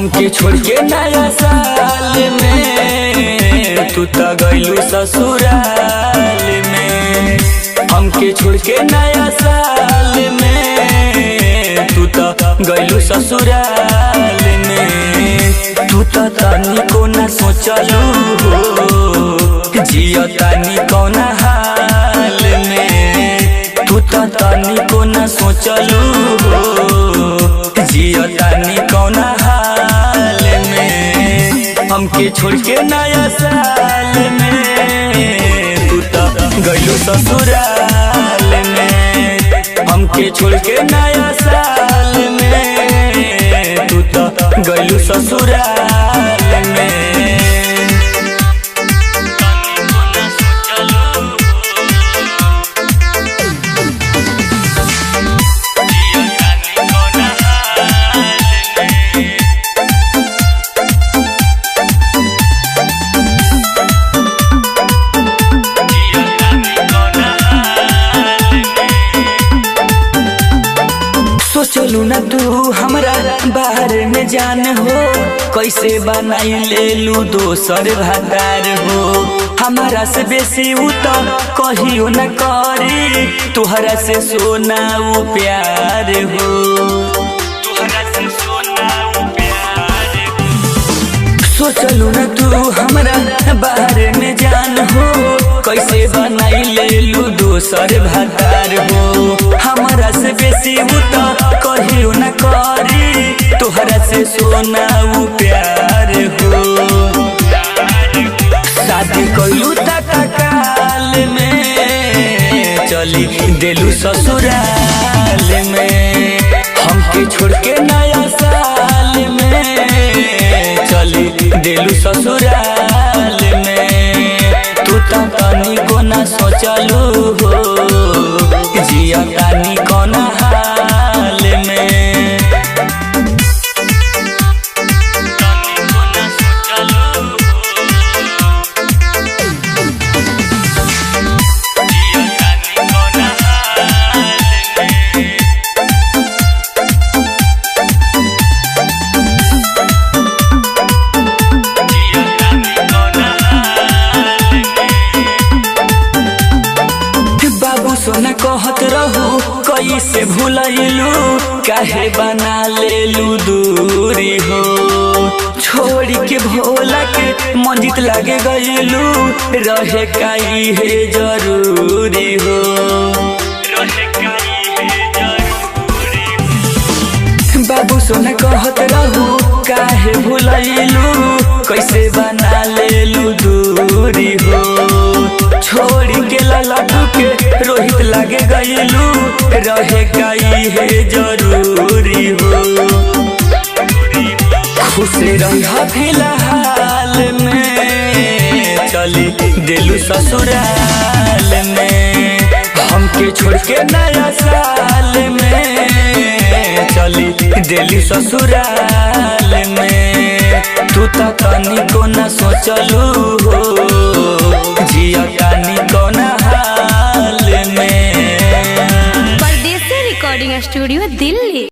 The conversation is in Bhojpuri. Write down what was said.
हमके छोड़ के नया साल में तू तो गइलू ससुराल में। हमके छोड़ के नया साल में तू तो गइलू ससुराल में। तू तो तनिको न सोचलू हो जियो तानी कौन हाल में। तू तो तनिको न सोचलू हो जियो तानी कौन हाल में। हमके छोड़ के नया साल में तू तो गइलू ससुराल में। हमके छोड़ के नया साल में तू तो गइलू ससुराल में। सोचलू न तू हमरा बाहर में जान हो कैसे बनाई ले लू दोसर भातार हो। हमारा से बेसी उ तो कहियो न करी तुहरा से सोना उ प्यार हो। तुहरा से सोना उ प्यार हो। सोचलू न तू हमरा बाहर में जान हो कैसे बनाई ले लू दोसर भातार हो। हमारा से बेसी उ तो कहियो न करी तोहरा से सोना उ प्यार हो। शादी कइलू तत्काल में चली देलू ससुराल में। हमके छोड़ के नया साल में चली देलू ससुराल में। तू तो तनिको न सोचलू हो जिया तानी कौन हाल में। सोना कहत रहू कैसे भूलैलू काहे बना लेलू दूरी हो। छोड़ी के भोला के मंजित लागे गइलू रहे काई है जरूरी हो। बाबू सोना कहत रहू काहे भूलैलू कैसे बना लेलू दूरी हो। छोड़ी के ललटू के रोहित लागे गइलू रहे काई है जरूरी हो। खुश रह फिलहाल में चली देलू ससुराल में। हमके छोड़ के नया साल में चली देलू ससुराल में। तू तो तनिको न सोचलू हो जिया तानी कौन हाल में। परदेसी रिकॉर्डिंग स्टूडियो दिल्ली।